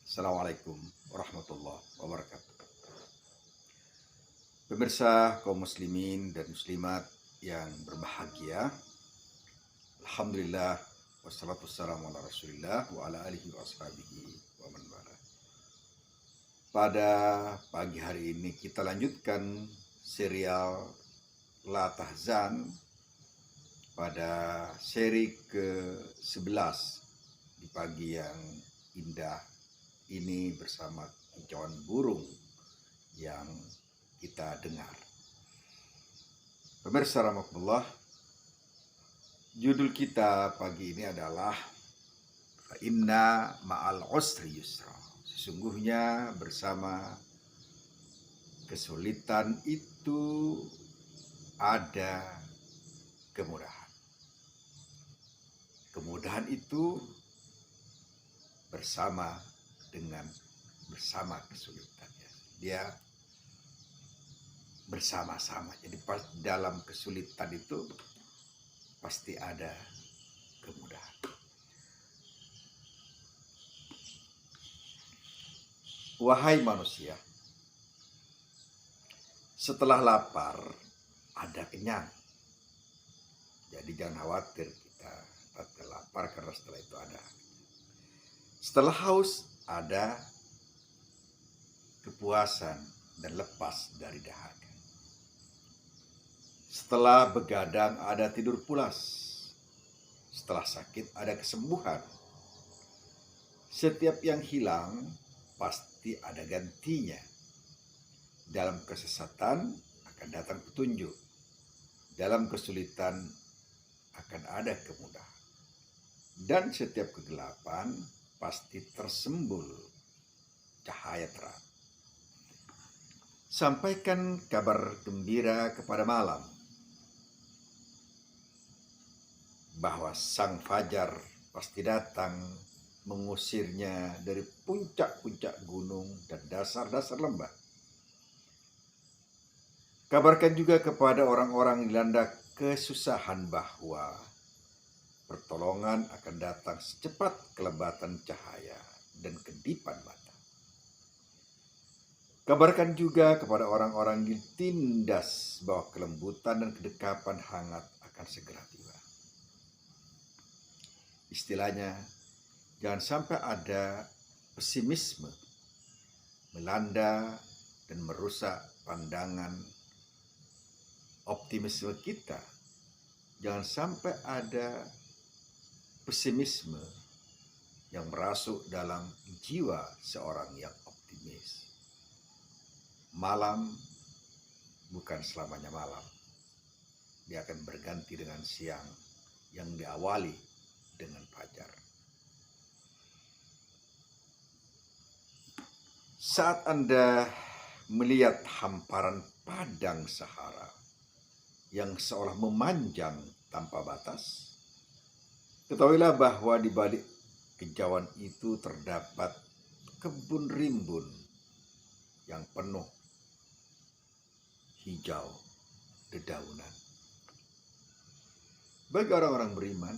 Assalamualaikum warahmatullahi wabarakatuh. Pemirsa kaum muslimin dan muslimat yang berbahagia, Alhamdulillah wassalatu wassalamu ala rasulillah wa ala alihi wa ashabihi wa man wala. Pada pagi hari ini kita lanjutkan serial La Tahzan pada seri ke-11 di pagi yang indah ini bersama kicauan burung yang kita dengar. Pemirsa rahmatullah, judul kita pagi ini adalah Inna ma'al usri yusra. Sesungguhnya bersama kesulitan itu ada kemudahan. Kemudahan itu bersama kesulitannya. Dia bersama-sama. Jadi pas dalam kesulitan itu pasti ada kemudahan. Wahai manusia, setelah lapar ada kenyang. Jadi jangan khawatir kita takut lapar karena setelah itu ada. Setelah haus ada kepuasan dan lepas dari dahaga. Setelah begadang ada tidur pulas. Setelah sakit ada kesembuhan. Setiap yang hilang pasti ada gantinya. Dalam kesesatan akan datang petunjuk. Dalam kesulitan akan ada kemudahan. Dan setiap kegelapan pasti tersembul cahaya terang. Sampaikan kabar gembira kepada malam bahwa sang fajar pasti datang mengusirnya dari puncak-puncak gunung dan dasar-dasar lembah. Kabarkan juga kepada orang-orang dilanda kesusahan bahwa pertolongan akan datang secepat kelebatan cahaya dan kedipan mata. Kabarkan juga kepada orang-orang ditindas bahwa kelembutan dan kedekapan hangat akan segera tiba. Istilahnya, jangan sampai ada pesimisme melanda dan merusak pandangan optimisme kita. Jangan sampai ada pesimisme yang merasuk dalam jiwa seorang yang optimis. Malam bukan selamanya malam. Dia akan berganti dengan siang yang diawali dengan fajar. Saat Anda melihat hamparan padang Sahara yang seolah memanjang tanpa batas, ketahuilah bahwa di balik kejauhan itu terdapat kebun rimbun yang penuh hijau dedaunan. Bagi orang-orang beriman,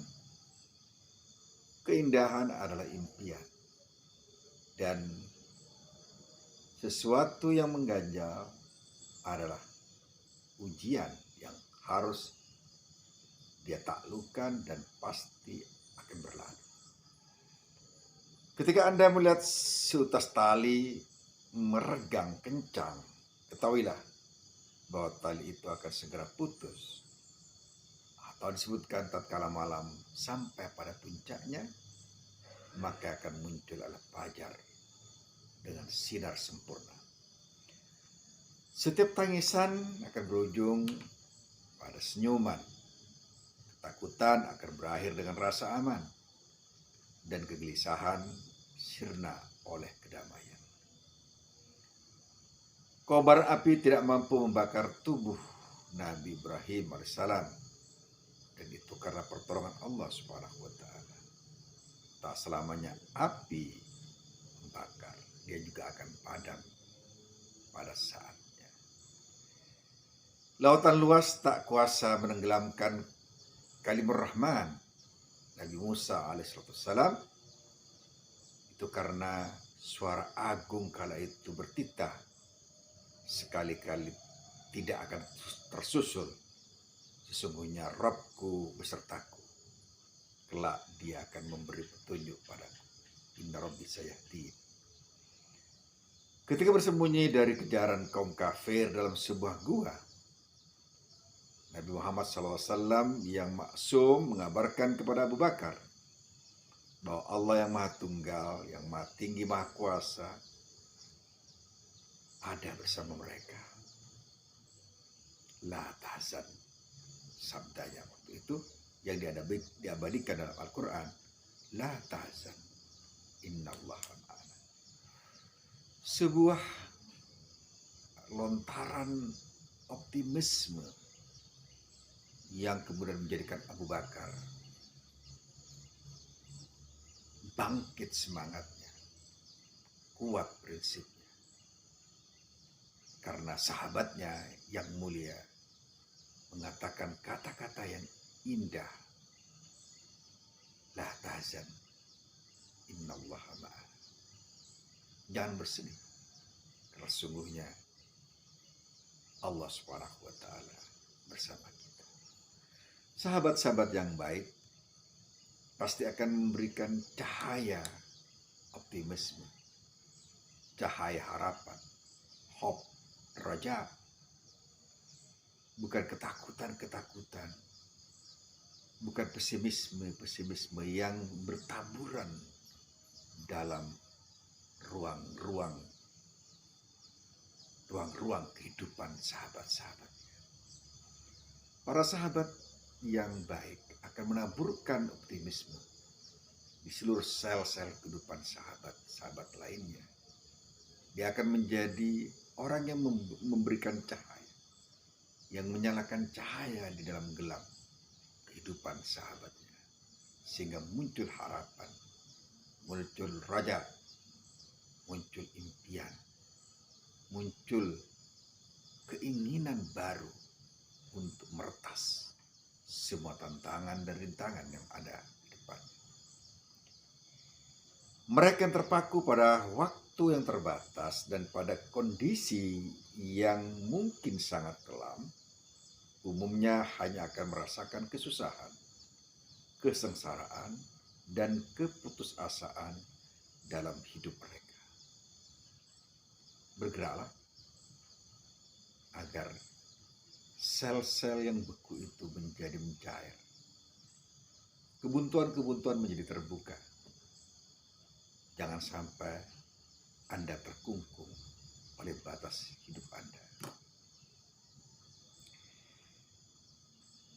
keindahan adalah impian dan sesuatu yang mengganjal adalah ujian yang harus dia taklukkan dan pasti akan berlalu. Ketika Anda melihat seutas tali meregang kencang, ketahuilah bahwa tali itu akan segera putus. Atau disebutkan tatkala malam sampai pada puncaknya, maka akan muncul adalah fajar dengan sinar sempurna. Setiap tangisan akan berujung pada senyuman. Ketakutan akan berakhir dengan rasa aman. Dan kegelisahan sirna oleh kedamaian. Kobar api tidak mampu membakar tubuh Nabi Ibrahim alaihissalam. Dan itu karena pertolongan Allah Subhanahu wa ta'ala. Tak selamanya api membakar. Dia juga akan padam pada saatnya. Lautan luas tak kuasa menenggelamkan kalimur Rahman Nabi Musa alaihissalam. Itu karena Suara agung kala itu bertitah, sekali-kali tidak akan tersusul. Sesungguhnya Rabbku besertaku, kelak dia akan memberi petunjuk padaku. Inna Rabbi sayahdi. Ketika bersembunyi dari kejaran kaum kafir dalam sebuah gua, Nabi Muhammad SAW yang maksum mengabarkan kepada Abu Bakar bahwa Allah yang Maha Tunggal, yang Maha Tinggi, Maha Kuasa ada bersama mereka. La tahzan, sabdanya waktu itu yang diabadikan dalam Al-Quran. La tahzan, innallaha ma'ana. Sebuah lontaran optimisme yang kemudian menjadikan Abu Bakar bangkit semangatnya, kuat prinsipnya. Karena sahabatnya yang mulia mengatakan kata-kata yang indah. La tahzan, innallaha ma'ana. Jangan bersedih, karena sungguhnya Allah Subhanahu wa taala bersama kita. Sahabat-sahabat yang baik pasti akan memberikan cahaya optimisme, cahaya harapan, hope, raja. Bukan ketakutan-ketakutan, bukan pesimisme yang bertaburan dalam ruang-ruang kehidupan sahabat-sahabatnya. Para sahabat yang baik akan menaburkan optimisme di seluruh sel-sel kehidupan sahabat-sahabat lainnya. Dia akan menjadi orang yang memberikan cahaya, yang menyalakan cahaya di dalam gelap kehidupan sahabatnya, sehingga muncul harapan, muncul raja, muncul impian, muncul keinginan baru untuk meretas semua tantangan dan rintangan yang ada di depannya. Mereka yang terpaku pada waktu yang terbatas dan pada kondisi yang mungkin sangat kelam, umumnya hanya akan merasakan kesusahan, kesengsaraan, dan keputusasaan dalam hidup mereka. Bergeraklah agar sel-sel yang beku itu menjadi mencair. Kebuntuan-kebuntuan menjadi terbuka. Jangan sampai Anda terkungkung oleh batas hidup Anda.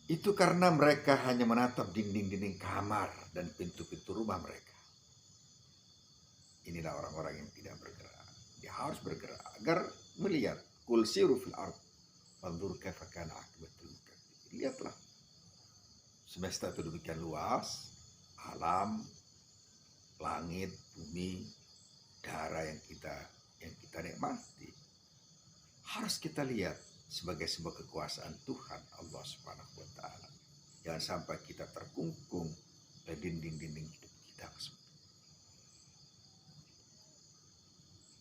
Itu karena mereka hanya menatap dinding-dinding kamar dan pintu-pintu rumah mereka. Inilah orang-orang yang tidak bergerak. Dia harus bergerak agar melihat. Qul siru fil ardh fanzur kaifa kana aqibatul mukazzibin. Lihatlah. Semesta itu demikian luas, alam, langit, bumi, udara yang kita nikmati. Harus kita lihat sebagai sebuah kekuasaan Tuhan Allah Subhanahu wa taala. Jangan sampai kita terkungkung oleh dinding-dinding hidup kita.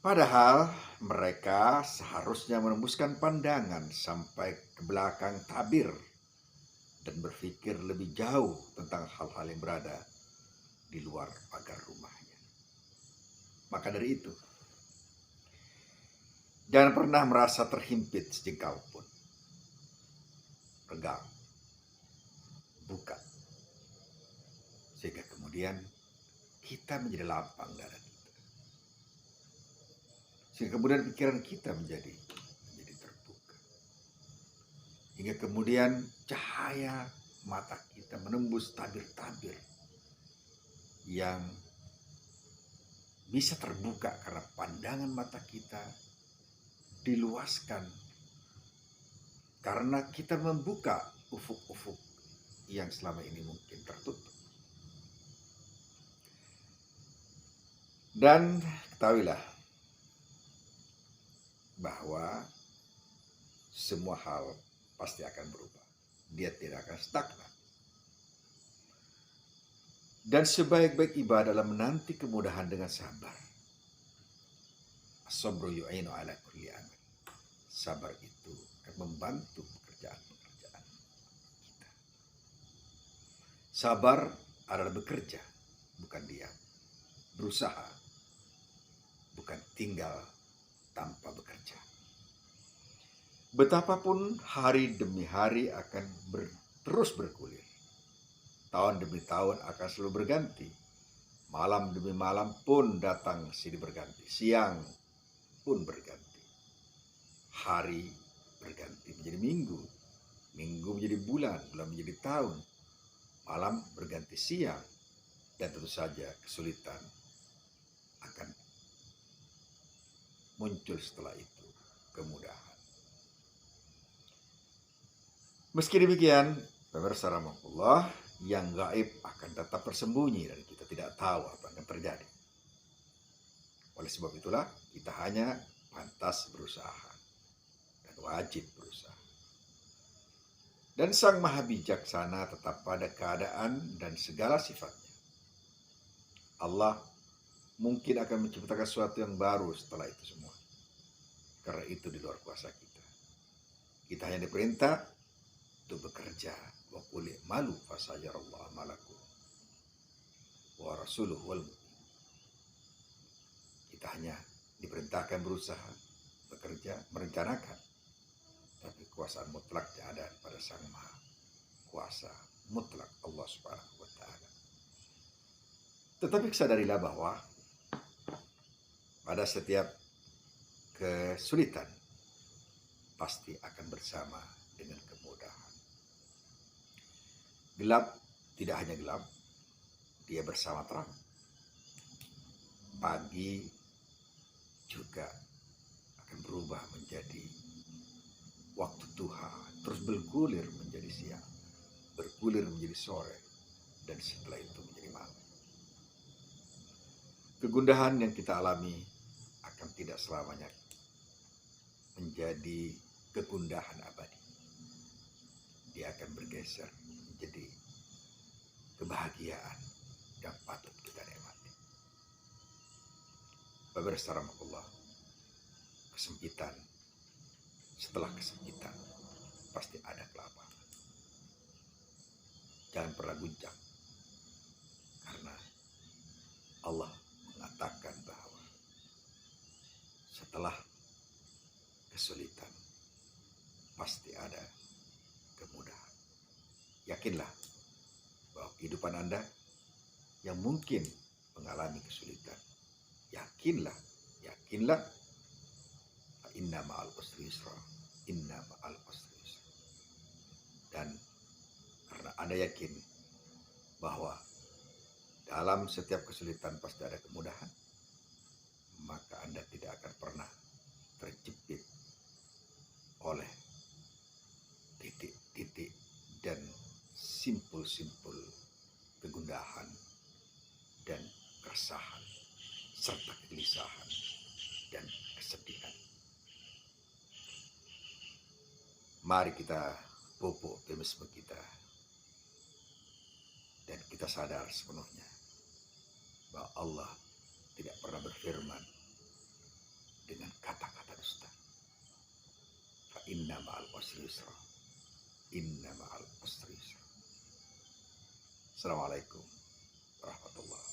Padahal mereka seharusnya menembuskan pandangan sampai ke belakang tabir dan berpikir lebih jauh tentang hal-hal yang berada di luar pagar rumahnya. Maka dari itu, jangan pernah merasa terhimpit sejengkal pun. Pegang, buka, sehingga kemudian kita menjadi lapang dada kita. Sehingga kemudian pikiran kita menjadi terbuka. Hingga kemudian cahaya mata kita menembus tabir-tabir yang bisa terbuka karena pandangan mata kita diluaskan karena kita membuka ufuk-ufuk yang selama ini mungkin tertutup. Dan ketahuilah bahwa semua hal pasti akan berubah. Dia tidak akan stagnan. Dan sebaik-baik ibadah adalah menanti kemudahan dengan sabar. As-sabru yu'inu ala kulli amal. Sabar itu akan membantu pekerjaan-pekerjaan kita. Sabar adalah bekerja, bukan diam. Berusaha, bukan tinggal tanpa bekerja. Betapapun hari demi hari akan terus bergulir. Tahun demi tahun akan selalu berganti. Malam demi malam pun datang silih berganti. Siang pun berganti. Hari berganti menjadi minggu. Minggu menjadi bulan. Bulan menjadi tahun. Malam berganti siang. Dan tentu saja kesulitan akan muncul setelah itu kemudahan. Meski demikian, pemirsa rahmatullah, yang gaib akan tetap tersembunyi dan kita tidak tahu apa yang terjadi. Oleh sebab itulah kita hanya pantas berusaha dan wajib berusaha. Dan Sang Maha Bijaksana tetap pada keadaan dan segala sifatnya. Allah mungkin akan menciptakan sesuatu yang baru setelah itu semua. Karena itu di luar kuasa kita. Kita hanya diperintah untuk bekerja. Wa qul i'malu fasayarallahu amalakum wa rasuluhu wal mu'minun. Kita hanya diperintahkan berusaha, bekerja, merencanakan. Tapi kekuasaan mutlaknya ada pada Sang Maha Kuasa mutlak Allah Subhanahu wa taala. Tetapi sadarilah bahwa pada setiap kesulitan pasti akan bersama dengan kemudahan. Gelap tidak hanya gelap, dia bersama terang. Pagi juga akan berubah menjadi waktu duha, terus bergulir menjadi siang, bergulir menjadi sore, dan setelah itu menjadi malam. Kegundahan yang kita alami akan tidak selamanya menjadi kegundahan abadi. Dia akan bergeser menjadi kebahagiaan yang patut kita nikmati. Pemirsa rahmatullah, kesempitan setelah kesempitan pasti ada kelapangan. Jangan pernah guncang, karena Allah mengatakan bahwa setelah kesulitan pasti ada kemudahan. Yakinlah bahwa kehidupan Anda yang mungkin mengalami kesulitan, yakinlah inna ma'al usri yusra, inna ma'al usri yusra. Dan karena Anda yakin bahwa dalam setiap kesulitan pasti ada kemudahan, maka Anda tidak akan pernah terjepit oleh titik-titik dan simpul-simpul kegundahan dan keresahan serta kegelisahan dan kesedihan. Mari kita pupuk optimisme kita dan kita sadar sepenuhnya bahwa Allah tidak pernah berfirman dengan kata-kata dusta. Fa inna ma'al usri yusra, inna ma'al usri yusra. Assalamualaikum warahmatullahi wabarakatuh.